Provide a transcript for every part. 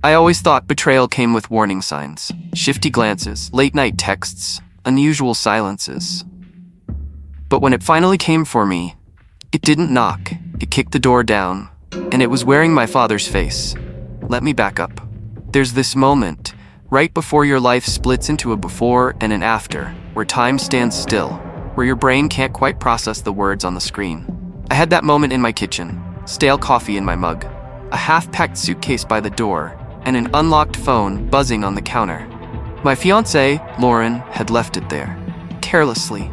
I always thought betrayal came with warning signs, shifty glances, late-night texts, unusual silences. But when it finally came for me, it didn't knock, it kicked the door down, and it was wearing my father's face. Let me back up. There's this moment, right before your life splits into a before and an after, where time stands still, where your brain can't quite process the words on the screen. I had that moment in my kitchen, stale coffee in my mug, a half-packed suitcase by the door, and an unlocked phone buzzing on the counter. My fiancée, Lauren, had left it there, carelessly.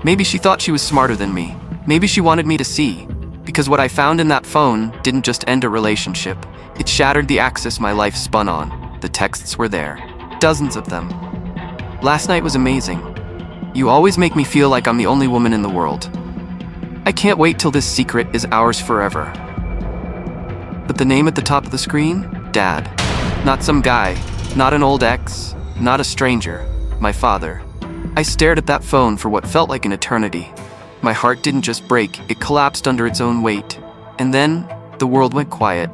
Maybe she thought she was smarter than me. Maybe she wanted me to see, because what I found in that phone didn't just end a relationship. It shattered the axis my life spun on. The texts were there, dozens of them. Last night was amazing. You always make me feel like I'm the only woman in the world. I can't wait till this secret is ours forever. But the name at the top of the screen? Dad. Not some guy, not an old ex, not a stranger, my father. I stared at that phone for what felt like an eternity. My heart didn't just break, it collapsed under its own weight. And then, the world went quiet.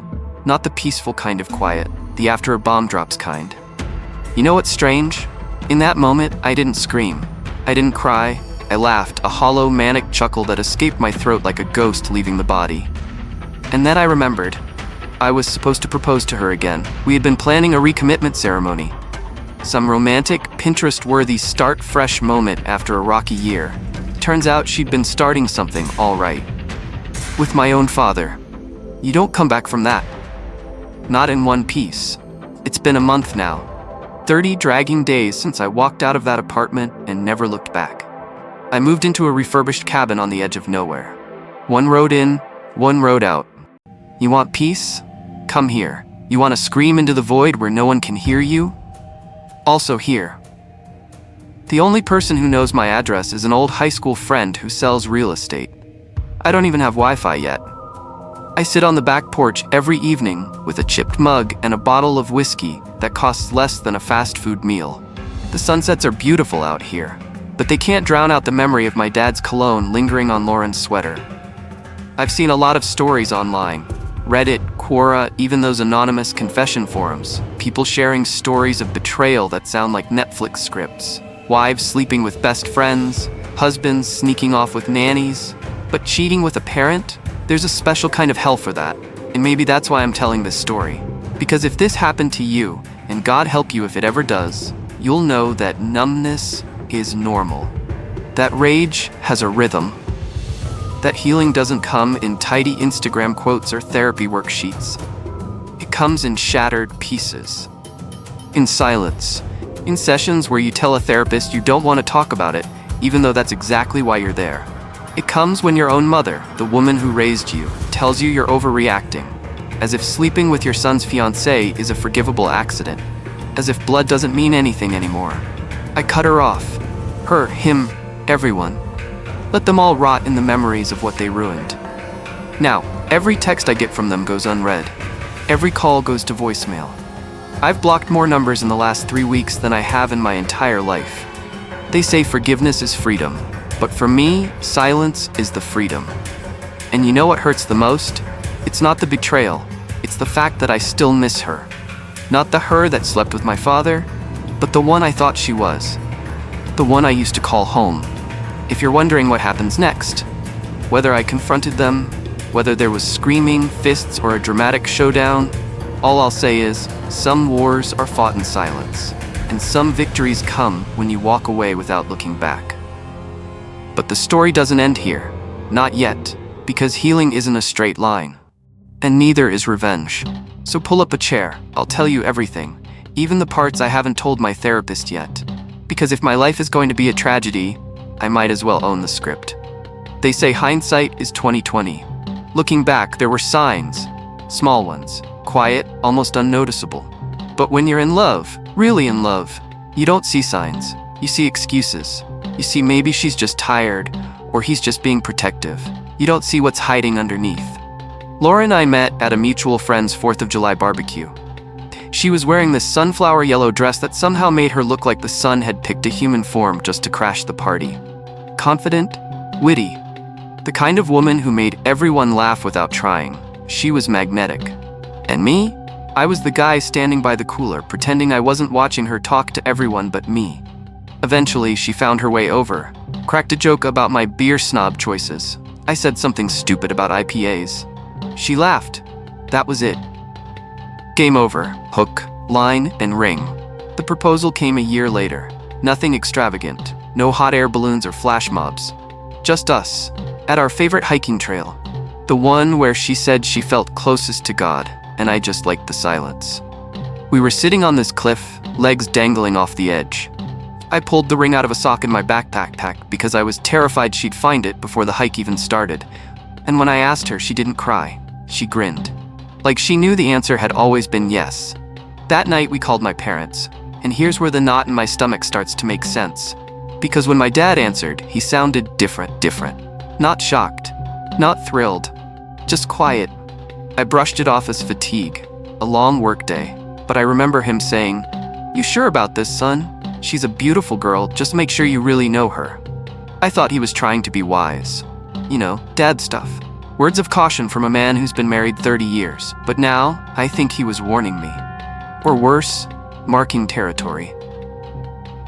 Not the peaceful kind of quiet, the after a bomb drops kind. You know what's strange? In that moment, I didn't scream. I didn't cry. I laughed, a hollow, manic chuckle that escaped my throat like a ghost leaving the body. And then I remembered. I was supposed to propose to her again. We had been planning a recommitment ceremony. Some romantic, Pinterest-worthy start-fresh moment after a rocky year. Turns out she'd been starting something all right. With my own father. You don't come back from that. Not in one piece. It's been a month now. 30 dragging days since I walked out of that apartment and never looked back. I moved into a refurbished cabin on the edge of nowhere. One road in, one road out. You want peace? Come here. You want to scream into the void where no one can hear you? Also here. The only person who knows my address is an old high school friend who sells real estate. I don't even have Wi-Fi yet. I sit on the back porch every evening with a chipped mug and a bottle of whiskey that costs less than a fast food meal. The sunsets are beautiful out here, but they can't drown out the memory of my dad's cologne lingering on Lauren's sweater. I've seen a lot of stories online. Reddit, Quora, even those anonymous confession forums. People sharing stories of betrayal that sound like Netflix scripts. Wives sleeping with best friends, husbands sneaking off with nannies. But cheating with a parent? There's a special kind of hell for that. And maybe that's why I'm telling this story. Because if this happened to you, and God help you if it ever does, you'll know that numbness is normal. That rage has a rhythm. That healing doesn't come in tidy Instagram quotes or therapy worksheets. It comes in shattered pieces. In silence. In sessions where you tell a therapist you don't want to talk about it, even though that's exactly why you're there. It comes when your own mother, the woman who raised you, tells you you're overreacting. As if sleeping with your son's fiancée is a forgivable accident. As if blood doesn't mean anything anymore. I cut her off. Her, him, everyone. Let them all rot in the memories of what they ruined. Now, every text I get from them goes unread. Every call goes to voicemail. I've blocked more numbers in the last 3 weeks than I have in my entire life. They say forgiveness is freedom, but for me, silence is the freedom. And you know what hurts the most? It's not the betrayal, it's the fact that I still miss her. Not the her that slept with my father, but the one I thought she was. The one I used to call home. If you're wondering what happens next, whether I confronted them, whether there was screaming, fists, or a dramatic showdown, all I'll say is, some wars are fought in silence, and some victories come when you walk away without looking back. But the story doesn't end here, not yet, because healing isn't a straight line. And neither is revenge. So pull up a chair, I'll tell you everything, even the parts I haven't told my therapist yet. Because if my life is going to be a tragedy, I might as well own the script. They say hindsight is 20/20. Looking back, there were signs, small ones, quiet, almost unnoticeable. But when you're in love, really in love, you don't see signs. You see excuses. You see maybe she's just tired, or he's just being protective. You don't see what's hiding underneath. Laura and I met at a mutual friend's 4th of July barbecue. She was wearing this sunflower yellow dress that somehow made her look like the sun had picked a human form just to crash the party. Confident, witty, the kind of woman who made everyone laugh without trying. She was magnetic. And me? I was the guy standing by the cooler, pretending I wasn't watching her talk to everyone but me. Eventually, she found her way over, cracked a joke about my beer snob choices. I said something stupid about IPAs. She laughed. That was it. Game over. Hook, line, and ring. The proposal came a year later. Nothing extravagant. No hot air balloons or flash mobs. Just us, at our favorite hiking trail. The one where she said she felt closest to God, and I just liked the silence. We were sitting on this cliff, legs dangling off the edge. I pulled the ring out of a sock in my backpack because I was terrified she'd find it before the hike even started. And when I asked her, she didn't cry. She grinned. Like she knew the answer had always been yes. That night we called my parents, and here's where the knot in my stomach starts to make sense. Because when my dad answered, he sounded different. Not shocked, not thrilled, just quiet. I brushed it off as fatigue, a long workday, but I remember him saying, "You sure about this, son? She's a beautiful girl, just make sure you really know her." I thought he was trying to be wise. You know, dad stuff. Words of caution from a man who's been married 30 years, but now I think he was warning me. Or worse, marking territory.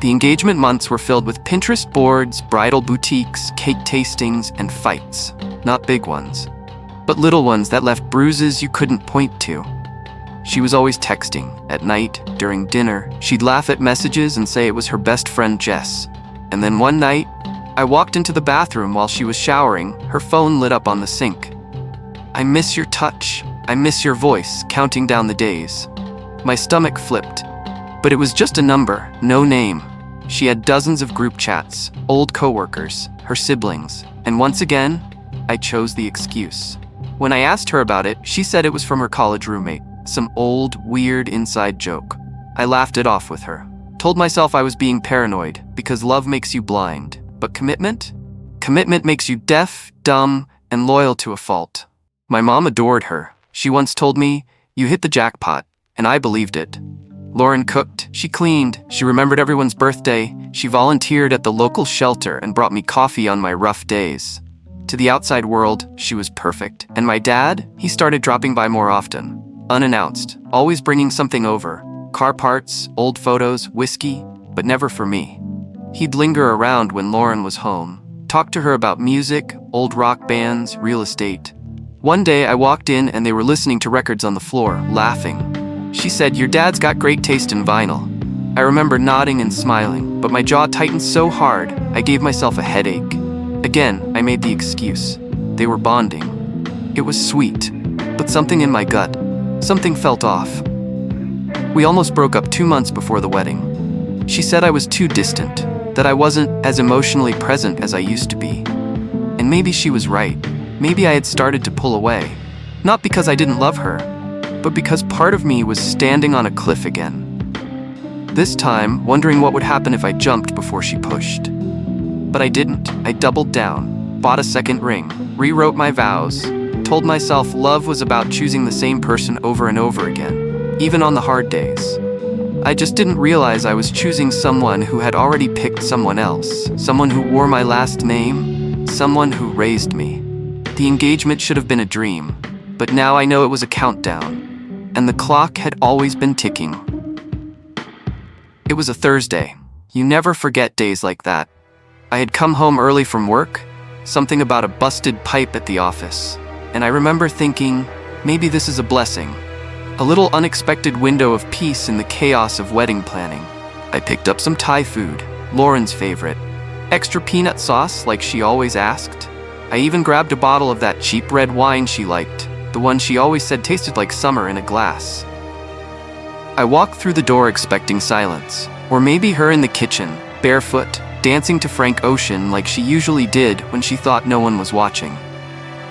The engagement months were filled with Pinterest boards, bridal boutiques, cake tastings, and fights. Not big ones, but little ones that left bruises you couldn't point to. She was always texting. At night, during dinner, she'd laugh at messages and say it was her best friend Jess. And then one night, I walked into the bathroom while she was showering, her phone lit up on the sink. "I miss your touch. I miss your voice," counting down the days. My stomach flipped. But it was just a number, no name. She had dozens of group chats, old coworkers, her siblings, and once again, I chose the excuse. When I asked her about it, she said it was from her college roommate, some old, weird inside joke. I laughed it off with her. Told myself I was being paranoid, because love makes you blind. But commitment? Commitment makes you deaf, dumb, and loyal to a fault. My mom adored her. She once told me, "You hit the jackpot," and I believed it. Lauren cooked, she cleaned, she remembered everyone's birthday, she volunteered at the local shelter and brought me coffee on my rough days. To the outside world, she was perfect. And my dad, he started dropping by more often, unannounced, always bringing something over. Car parts, old photos, whiskey, but never for me. He'd linger around when Lauren was home, talk to her about music, old rock bands, real estate. One day I walked in and they were listening to records on the floor, laughing. She said, "Your dad's got great taste in vinyl." I remember nodding and smiling, but my jaw tightened so hard, I gave myself a headache. Again, I made the excuse. They were bonding. It was sweet, but something in my gut, something felt off. We almost broke up 2 months before the wedding. She said I was too distant, that I wasn't as emotionally present as I used to be. And maybe she was right. Maybe I had started to pull away. Not because I didn't love her, but because part of me was standing on a cliff again. This time, wondering what would happen if I jumped before she pushed. But I didn't. I doubled down, bought a second ring, rewrote my vows, told myself love was about choosing the same person over and over again, even on the hard days. I just didn't realize I was choosing someone who had already picked someone else, someone who wore my last name, someone who raised me. The engagement should have been a dream, but now I know it was a countdown. And the clock had always been ticking. It was a Thursday. You never forget days like that. I had come home early from work, something about a busted pipe at the office, and I remember thinking, maybe this is a blessing. A little unexpected window of peace in the chaos of wedding planning. I picked up some Thai food, Lauren's favorite. Extra peanut sauce like she always asked. I even grabbed a bottle of that cheap red wine she liked. The one she always said tasted like summer in a glass. I walked through the door expecting silence, or maybe her in the kitchen, barefoot, dancing to Frank Ocean like she usually did when she thought no one was watching.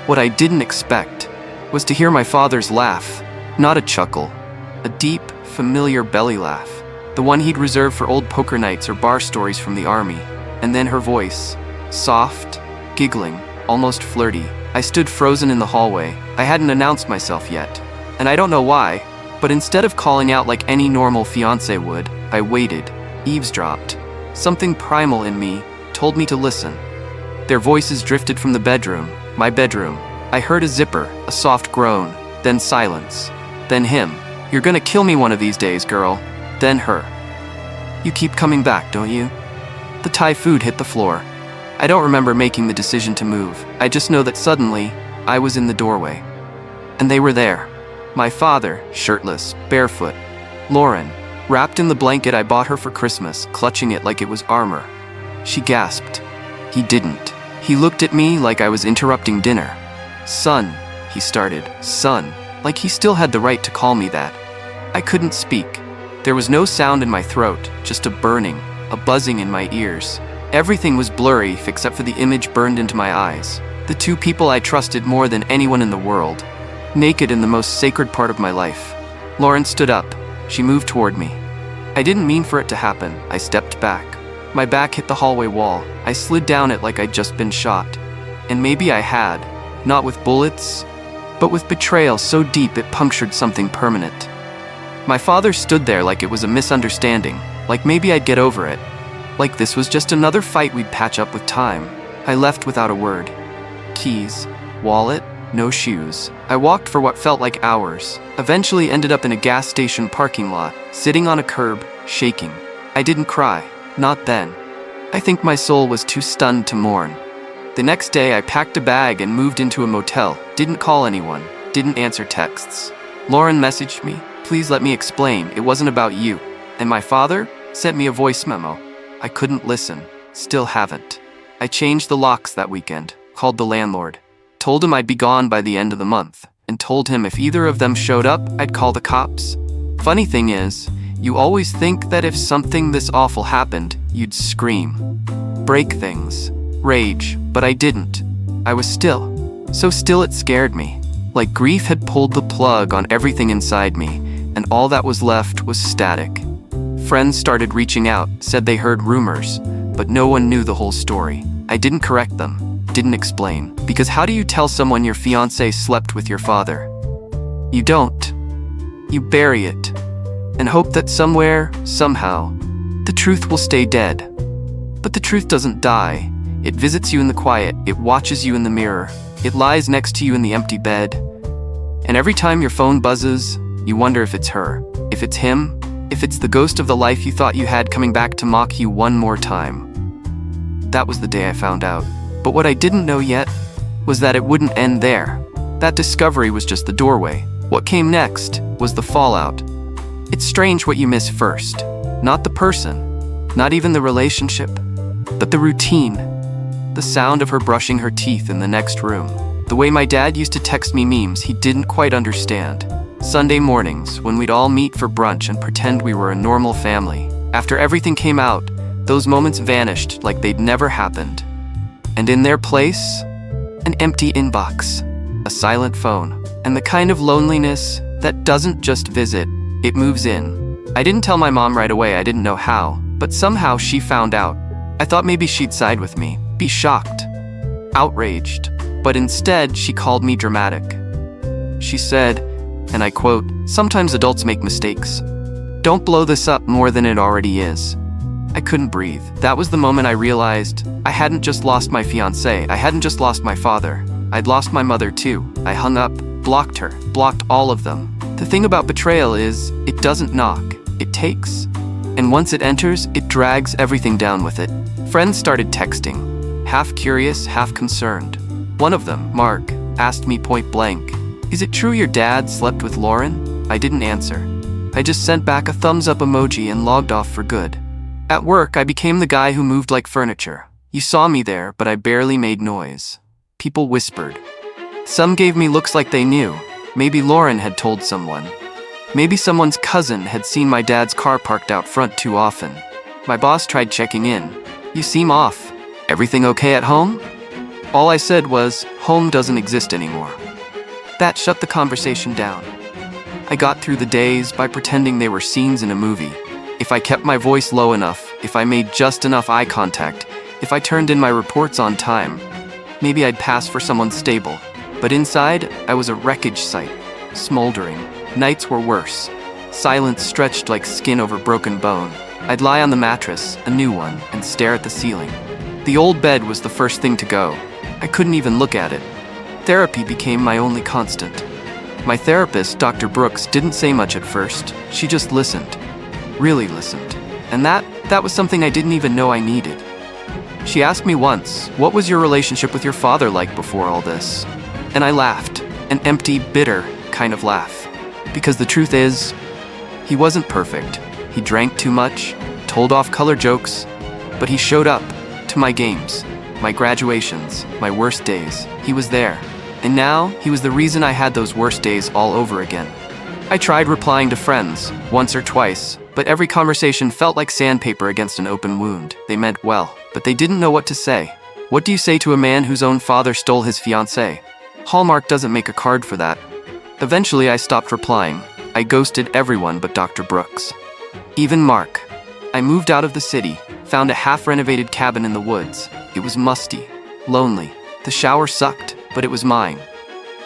What I didn't expect was to hear my father's laugh, not a chuckle, a deep, familiar belly laugh, the one he'd reserved for old poker nights or bar stories from the army, and then her voice, soft, giggling, almost flirty. I stood frozen in the hallway. I hadn't announced myself yet, and I don't know why, but instead of calling out like any normal fiancé would, I waited, eavesdropped. Something primal in me told me to listen. Their voices drifted from the bedroom, my bedroom. I heard a zipper, a soft groan, then silence, then him, "You're gonna kill me one of these days, girl." Then her. "You keep coming back, don't you?" The Thai food hit the floor. I don't remember making the decision to move. I just know that suddenly, I was in the doorway. And they were there. My father, shirtless, barefoot. Lauren, wrapped in the blanket I bought her for Christmas, clutching it like it was armor. She gasped. He didn't. He looked at me like I was interrupting dinner. "Son," he started. "Son." Like he still had the right to call me that. I couldn't speak. There was no sound in my throat, just a burning, a buzzing in my ears. Everything was blurry except for the image burned into my eyes. The two people I trusted more than anyone in the world. Naked in the most sacred part of my life. Lauren stood up. She moved toward me. I didn't mean for it to happen. I stepped back. My back hit the hallway wall. I slid down it like I'd just been shot. And maybe I had. Not with bullets, but with betrayal so deep it punctured something permanent. My father stood there like it was a misunderstanding, like maybe I'd get over it. Like this was just another fight we'd patch up with time. I left without a word. Keys, wallet, no shoes. I walked for what felt like hours, eventually ended up in a gas station parking lot, sitting on a curb, shaking. I didn't cry, not then. I think my soul was too stunned to mourn. The next day I packed a bag and moved into a motel, didn't call anyone, didn't answer texts. Lauren messaged me, "Please let me explain, it wasn't about you." And my father sent me a voice memo. I couldn't listen, still haven't. I changed the locks that weekend, called the landlord, told him I'd be gone by the end of the month, and told him if either of them showed up, I'd call the cops. Funny thing is, you always think that if something this awful happened, you'd scream, break things, rage, but I didn't. I was still. So still it scared me. Like grief had pulled the plug on everything inside me, and all that was left was static. Friends started reaching out, said they heard rumors, but no one knew the whole story. I didn't correct them, didn't explain, because how do you tell someone your fiancé slept with your father? You don't. You bury it, and hope that somewhere, somehow, the truth will stay dead. But the truth doesn't die. It visits you in the quiet, it watches you in the mirror, it lies next to you in the empty bed. And every time your phone buzzes, you wonder if it's her, if it's him, if it's the ghost of the life you thought you had coming back to mock you one more time. That was the day I found out. But what I didn't know yet was that it wouldn't end there. That discovery was just the doorway. What came next was the fallout. It's strange what you miss first. Not the person, not even the relationship, but the routine. The sound of her brushing her teeth in the next room. The way my dad used to text me memes he didn't quite understand. Sunday mornings, when we'd all meet for brunch and pretend we were a normal family. After everything came out, those moments vanished like they'd never happened. And in their place, an empty inbox, a silent phone, and the kind of loneliness that doesn't just visit, it moves in. I didn't tell my mom right away, I didn't know how, but somehow she found out. I thought maybe she'd side with me, be shocked, outraged, but instead she called me dramatic. She said, and I quote, "Sometimes adults make mistakes. Don't blow this up more than it already is." I couldn't breathe. That was the moment I realized I hadn't just lost my fiancé, I hadn't just lost my father. I'd lost my mother too. I hung up, blocked her, blocked all of them. The thing about betrayal is, it doesn't knock, it takes. And once it enters, it drags everything down with it. Friends started texting, half curious, half concerned. One of them, Mark, asked me point blank, "Is it true your dad slept with Lauren?" I didn't answer. I just sent back a thumbs up emoji and logged off for good. At work, I became the guy who moved like furniture. You saw me there, but I barely made noise. People whispered. Some gave me looks like they knew. Maybe Lauren had told someone. Maybe someone's cousin had seen my dad's car parked out front too often. My boss tried checking in. "You seem off. Everything okay at home?" All I said was, "Home doesn't exist anymore." That shut the conversation down. I got through the days by pretending they were scenes in a movie. If I kept my voice low enough, if I made just enough eye contact, if I turned in my reports on time, maybe I'd pass for someone stable. But inside, I was a wreckage site, smoldering. Nights were worse. Silence stretched like skin over broken bone. I'd lie on the mattress, a new one, and stare at the ceiling. The old bed was the first thing to go. I couldn't even look at it. Therapy became my only constant. My therapist, Dr. Brooks, didn't say much at first. She just listened. Really listened. And that was something I didn't even know I needed. She asked me once, "What was your relationship with your father like before all this?" And I laughed, an empty, bitter kind of laugh. Because the truth is, he wasn't perfect. He drank too much, told off-color jokes, but he showed up to my games, my graduations, my worst days. He was there. And now, he was the reason I had those worst days all over again. I tried replying to friends, once or twice, but every conversation felt like sandpaper against an open wound. They meant well, but they didn't know what to say. What do you say to a man whose own father stole his fiancée? Hallmark doesn't make a card for that. Eventually, I stopped replying. I ghosted everyone but Dr. Brooks. Even Mark. I moved out of the city, found a half-renovated cabin in the woods. It was musty, lonely. The shower sucked, but it was mine.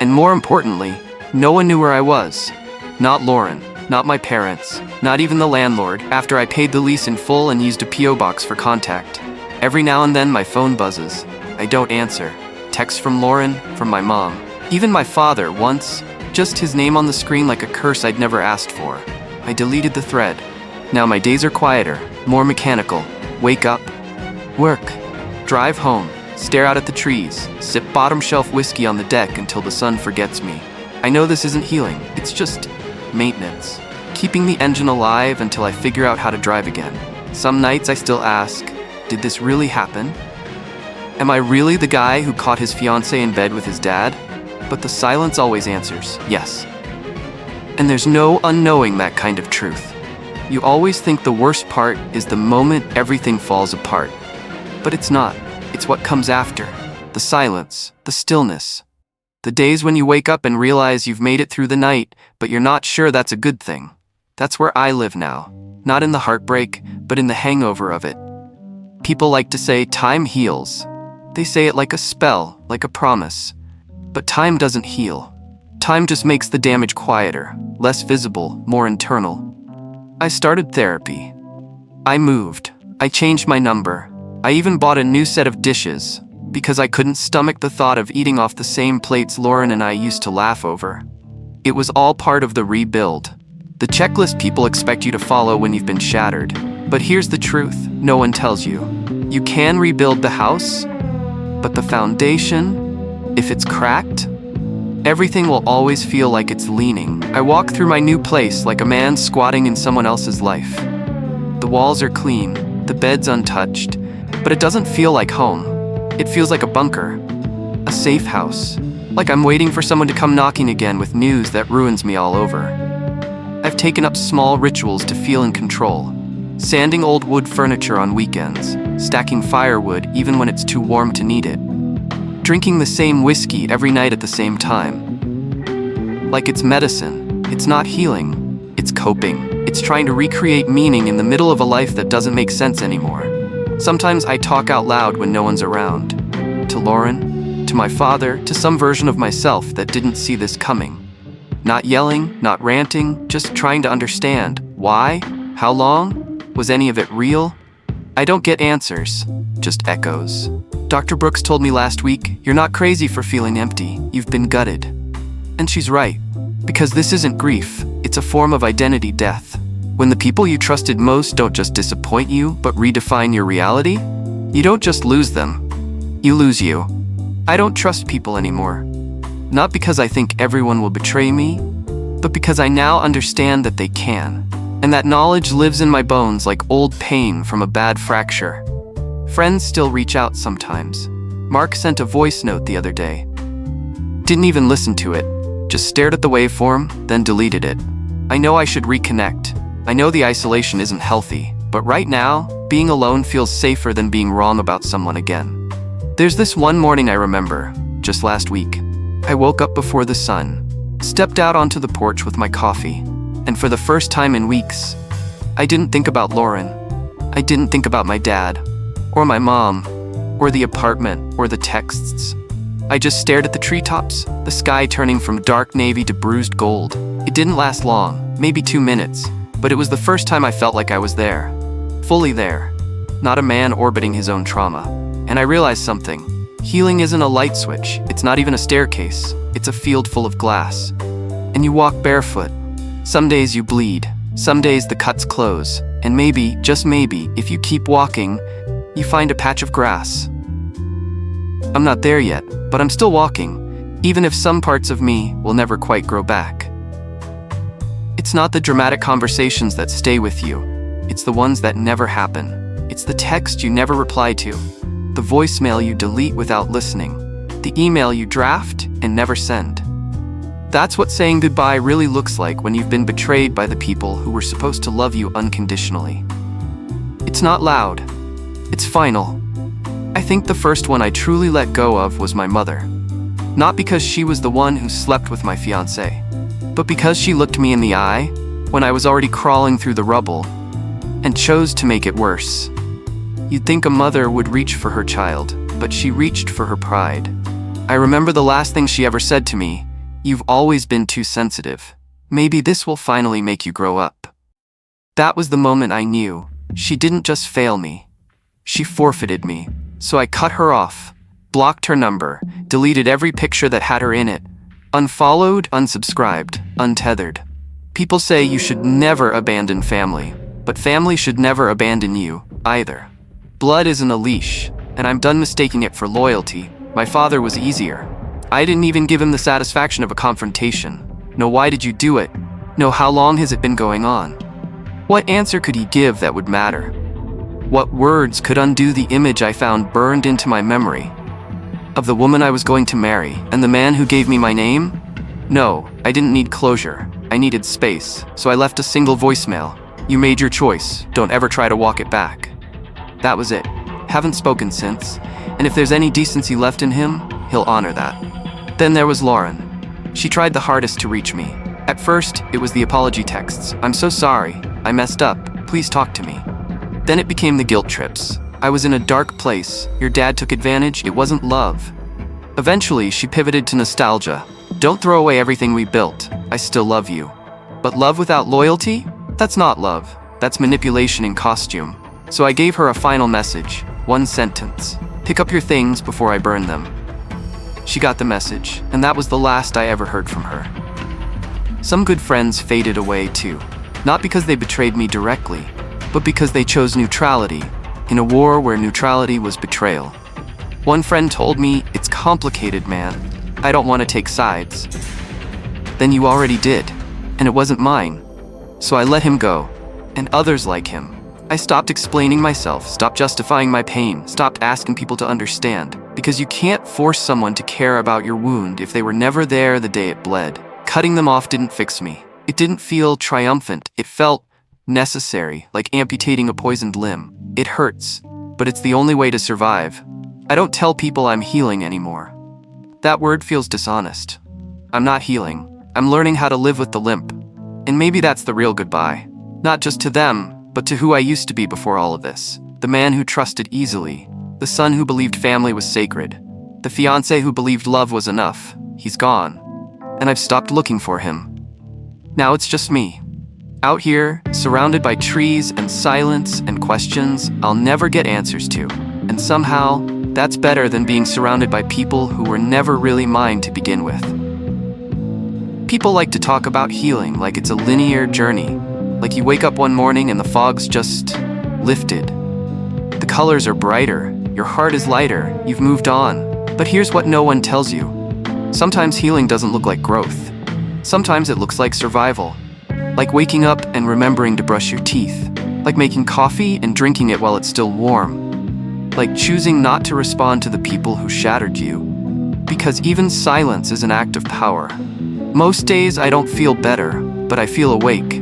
And more importantly, no one knew where I was. Not Lauren, not my parents, not even the landlord, after I paid the lease in full and used a P.O. box for contact. Every now and then my phone buzzes. I don't answer. Texts from Lauren, from my mom. Even my father once, just his name on the screen like a curse I'd never asked for. I deleted the thread. Now my days are quieter, more mechanical. Wake up, work, drive home, stare out at the trees, sip bottom-shelf whiskey on the deck until the sun forgets me. I know this isn't healing, it's just maintenance. Keeping the engine alive until I figure out how to drive again. Some nights I still ask, did this really happen? Am I really the guy who caught his fiancée in bed with his dad? But the silence always answers, yes. And there's no unknowing that kind of truth. You always think the worst part is the moment everything falls apart. But it's not. It's what comes after. The silence, the stillness. The days when you wake up and realize you've made it through the night, but you're not sure that's a good thing. That's where I live now. Not in the heartbreak, but in the hangover of it. People like to say time heals. They say it like a spell, like a promise. But time doesn't heal. Time just makes the damage quieter, less visible, more internal. I started therapy. I moved. I changed my number. I even bought a new set of dishes, because I couldn't stomach the thought of eating off the same plates Lauren and I used to laugh over. It was all part of the rebuild. The checklist people expect you to follow when you've been shattered. But here's the truth, no one tells you. You can rebuild the house, but the foundation, if it's cracked, everything will always feel like it's leaning. I walk through my new place like a man squatting in someone else's life. The walls are clean, the bed's untouched, but it doesn't feel like home. It feels like a bunker, a safe house, like I'm waiting for someone to come knocking again with news that ruins me all over. I've taken up small rituals to feel in control, sanding old wood furniture on weekends, stacking firewood even when it's too warm to need it, drinking the same whiskey every night at the same time. Like it's medicine, it's not healing, it's coping. It's trying to recreate meaning in the middle of a life that doesn't make sense anymore. Sometimes I talk out loud when no one's around. To Lauren, to my father, to some version of myself that didn't see this coming. Not yelling, not ranting, just trying to understand. Why? How long? Was any of it real? I don't get answers, just echoes. Dr. Brooks told me last week, "You're not crazy for feeling empty, you've been gutted." And she's right, because this isn't grief, it's a form of identity death. When the people you trusted most don't just disappoint you, but redefine your reality, you don't just lose them, you lose you. I don't trust people anymore. Not because I think everyone will betray me, but because I now understand that they can. And that knowledge lives in my bones like old pain from a bad fracture. Friends still reach out sometimes. Mark sent a voice note the other day. Didn't even listen to it, just stared at the waveform, then deleted it. I know I should reconnect. I know the isolation isn't healthy, but right now, being alone feels safer than being wrong about someone again. There's this one morning I remember, just last week. I woke up before the sun, stepped out onto the porch with my coffee, and for the first time in weeks, I didn't think about Lauren. I didn't think about my dad, or my mom, or the apartment, or the texts. I just stared at the treetops, the sky turning from dark navy to bruised gold. It didn't last long, maybe 2 minutes, but it was the first time I felt like I was there. Fully there. Not a man orbiting his own trauma. And I realized something. Healing isn't a light switch, it's not even a staircase, it's a field full of glass. and you walk barefoot. Some days you bleed, some days the cuts close, and maybe, just maybe, if you keep walking, you find a patch of grass. I'm not there yet, but I'm still walking, even if some parts of me will never quite grow back. It's not the dramatic conversations that stay with you. It's the ones that never happen. It's the text you never reply to, the voicemail you delete without listening, the email you draft and never send. That's what saying goodbye really looks like when you've been betrayed by the people who were supposed to love you unconditionally. It's not loud. It's final. I think the first one I truly let go of was my mother. Not because she was the one who slept with my fiancé, but because she looked me in the eye when I was already crawling through the rubble and chose to make it worse. You'd think a mother would reach for her child, but she reached for her pride. I remember the last thing she ever said to me, "You've always been too sensitive. Maybe this will finally make you grow up." That was the moment I knew she didn't just fail me. She forfeited me. So I cut her off, blocked her number, deleted every picture that had her in it, unfollowed, unsubscribed, untethered. People say you should never abandon family, but family should never abandon you, either. Blood isn't a leash, and I'm done mistaking it for loyalty. My father was easier. I didn't even give him the satisfaction of a confrontation. No, why did you do it? No, how long has it been going on? What answer could he give that would matter? What words could undo the image I found burned into my memory? Of the woman I was going to marry, and the man who gave me my name? No, I didn't need closure. I needed space, so I left a single voicemail. "You made your choice. Don't ever try to walk it back." That was it. Haven't spoken since, and if there's any decency left in him, he'll honor that. Then there was Lauren. She tried the hardest to reach me. At first, it was the apology texts. "I'm so sorry. I messed up. Please talk to me." Then it became the guilt trips. I was in a dark place. Your dad took advantage. It wasn't love. Eventually, she pivoted to nostalgia. "Don't throw away everything we built. I still love you." But love without loyalty? That's not love. That's manipulation in costume. So I gave her a final message. One sentence. "Pick up your things before I burn them." She got the message, and that was the last I ever heard from her. Some good friends faded away too. Not because they betrayed me directly, but because they chose neutrality, in a war where neutrality was betrayal. One friend told me, "It's complicated, man. I don't want to take sides." Then you already did, and it wasn't mine. So I let him go, and others like him. I stopped explaining myself, stopped justifying my pain, stopped asking people to understand, because you can't force someone to care about your wound if they were never there the day it bled. Cutting them off didn't fix me. It didn't feel triumphant. It felt necessary, like amputating a poisoned limb. It hurts, but it's the only way to survive. I don't tell people I'm healing anymore. That word feels dishonest. I'm not healing. I'm learning how to live with the limp. And maybe that's the real goodbye. Not just to them, but to who I used to be before all of this. The man who trusted easily. The son who believed family was sacred. The fiancé who believed love was enough. He's gone. And I've stopped looking for him. Now it's just me. Out here, surrounded by trees and silence and questions I'll never get answers to. And somehow, that's better than being surrounded by people who were never really mine to begin with. People like to talk about healing like it's a linear journey. Like you wake up one morning and the fog's just lifted. The colors are brighter, your heart is lighter, you've moved on. But here's what no one tells you. Sometimes healing doesn't look like growth. Sometimes it looks like survival. Like waking up and remembering to brush your teeth. Like making coffee and drinking it while it's still warm. Like choosing not to respond to the people who shattered you. Because even silence is an act of power. Most days I don't feel better, but I feel awake.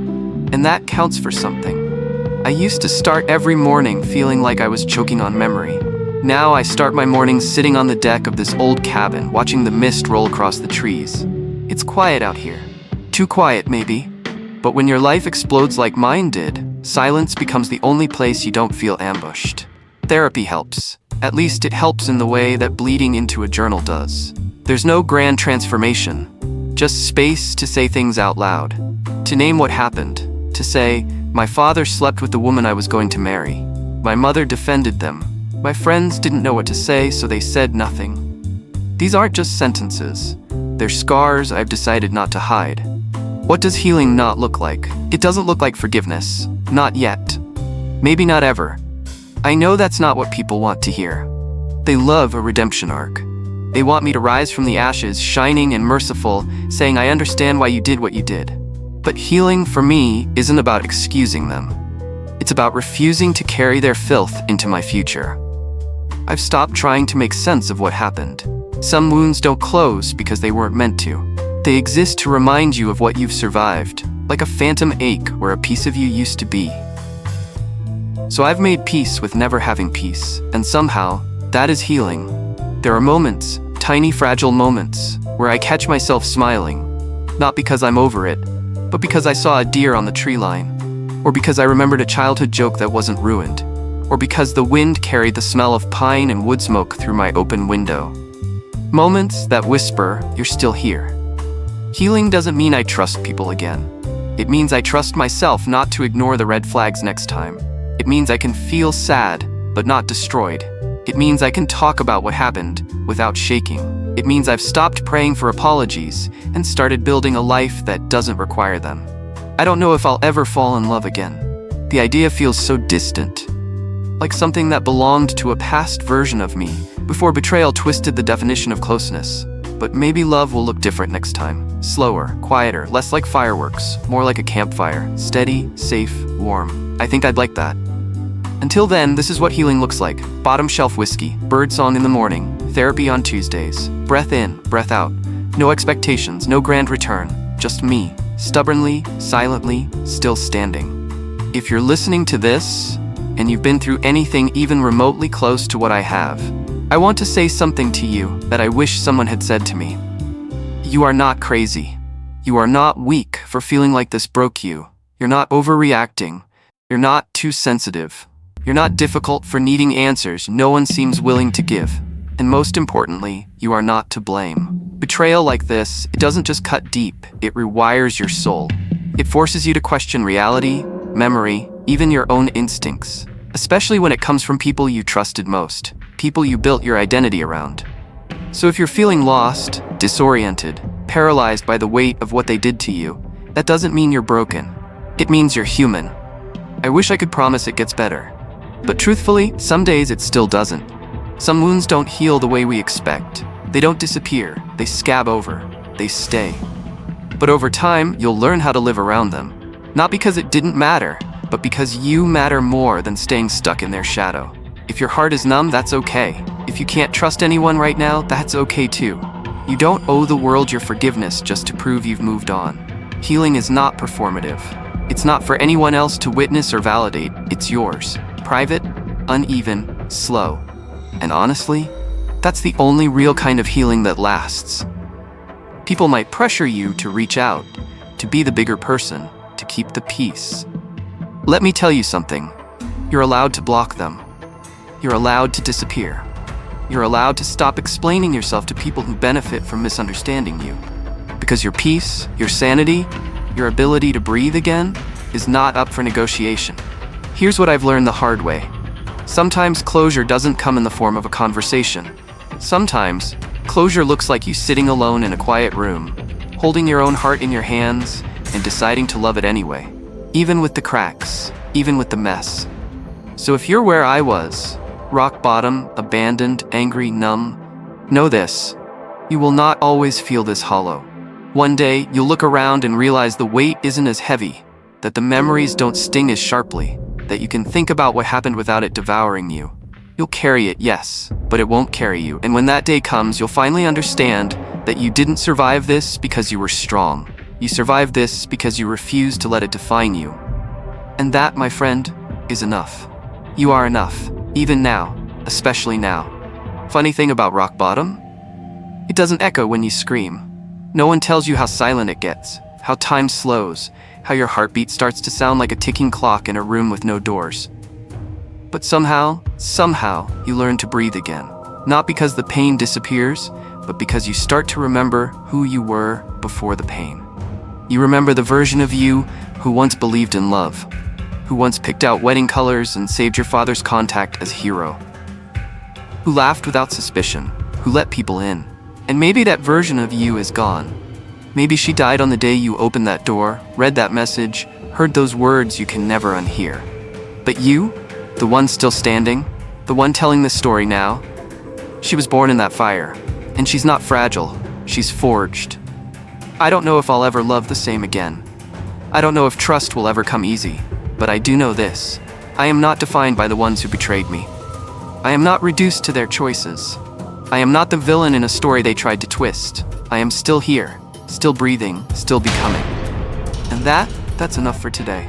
And that counts for something. I used to start every morning feeling like I was choking on memory. Now I start my mornings sitting on the deck of this old cabin, watching the mist roll across the trees. It's quiet out here. Too quiet, maybe. But when your life explodes like mine did, silence becomes the only place you don't feel ambushed. Therapy helps. At least it helps in the way that bleeding into a journal does. There's no grand transformation. Just space to say things out loud. To name what happened. To say, my father slept with the woman I was going to marry. My mother defended them. My friends didn't know what to say, so they said nothing. These aren't just sentences. They're scars I've decided not to hide. What does healing not look like? It doesn't look like forgiveness. Not yet. Maybe not ever. I know that's not what people want to hear. They love a redemption arc. They want me to rise from the ashes, shining and merciful, saying, I understand why you did what you did. But healing, for me, isn't about excusing them. It's about refusing to carry their filth into my future. I've stopped trying to make sense of what happened. Some wounds don't close because they weren't meant to. They exist to remind you of what you've survived, like a phantom ache where a piece of you used to be. So I've made peace with never having peace, and somehow, that is healing. There are moments, tiny fragile moments, where I catch myself smiling, not because I'm over it, but because I saw a deer on the tree line, or because I remembered a childhood joke that wasn't ruined, or because the wind carried the smell of pine and wood smoke through my open window. Moments that whisper, you're still here. Healing doesn't mean I trust people again. It means I trust myself not to ignore the red flags next time. It means I can feel sad, but not destroyed. It means I can talk about what happened without shaking. It means I've stopped praying for apologies and started building a life that doesn't require them. I don't know if I'll ever fall in love again. The idea feels so distant, like something that belonged to a past version of me before betrayal twisted the definition of closeness. But maybe love will look different next time. Slower, quieter, less like fireworks, more like a campfire. Steady, safe, warm. I think I'd like that. Until then, this is what healing looks like. Bottom shelf whiskey, birdsong in the morning, therapy on Tuesdays. Breath in, breath out. No expectations, no grand return. Just me, stubbornly, silently, still standing. If you're listening to this, and you've been through anything even remotely close to what I have, I want to say something to you that I wish someone had said to me. You are not crazy. You are not weak for feeling like this broke you. You're not overreacting. You're not too sensitive. You're not difficult for needing answers no one seems willing to give. And most importantly, you are not to blame. Betrayal like this, it doesn't just cut deep, it rewires your soul. It forces you to question reality, memory, even your own instincts, especially when it comes from people you trusted most, people you built your identity around. So if you're feeling lost, disoriented, paralyzed by the weight of what they did to you, that doesn't mean you're broken. It means you're human. I wish I could promise it gets better. But truthfully, some days it still doesn't. Some wounds don't heal the way we expect. They don't disappear, they scab over, they stay. But over time, you'll learn how to live around them. Not because it didn't matter, but because you matter more than staying stuck in their shadow. If your heart is numb, that's okay. If you can't trust anyone right now, that's okay too. You don't owe the world your forgiveness just to prove you've moved on. Healing is not performative. It's not for anyone else to witness or validate, it's yours. Private, uneven, slow. And honestly, that's the only real kind of healing that lasts. People might pressure you to reach out, to be the bigger person, to keep the peace. Let me tell you something. You're allowed to block them. You're allowed to disappear. You're allowed to stop explaining yourself to people who benefit from misunderstanding you. Because your peace, your sanity, your ability to breathe again is not up for negotiation. Here's what I've learned the hard way. Sometimes closure doesn't come in the form of a conversation. Sometimes, closure looks like you sitting alone in a quiet room, holding your own heart in your hands and deciding to love it anyway, even with the cracks, even with the mess. So if you're where I was, rock bottom, abandoned, angry, numb, know this: you will not always feel this hollow. One day, you'll look around and realize the weight isn't as heavy, that the memories don't sting as sharply, that you can think about what happened without it devouring you. You'll carry it, yes, but it won't carry you. And when that day comes, you'll finally understand that you didn't survive this because you were strong. You survived this because you refused to let it define you. And that, my friend, is enough. You are enough, even now, especially now. Funny thing about rock bottom? It doesn't echo when you scream. No one tells you how silent it gets, how time slows, how your heartbeat starts to sound like a ticking clock in a room with no doors. But somehow, you learn to breathe again. Not because the pain disappears, but because you start to remember who you were before the pain. You remember the version of you who once believed in love, who once picked out wedding colors and saved your father's contact as hero, who laughed without suspicion, who let people in. And maybe that version of you is gone. Maybe she died on the day you opened that door, read that message, heard those words you can never unhear. But you, the one still standing, the one telling this story now, she was born in that fire, and she's not fragile, she's forged. I don't know if I'll ever love the same again. I don't know if trust will ever come easy, but I do know this. I am not defined by the ones who betrayed me. I am not reduced to their choices. I am not the villain in a story they tried to twist. I am still here, still breathing, still becoming. And that's enough for today.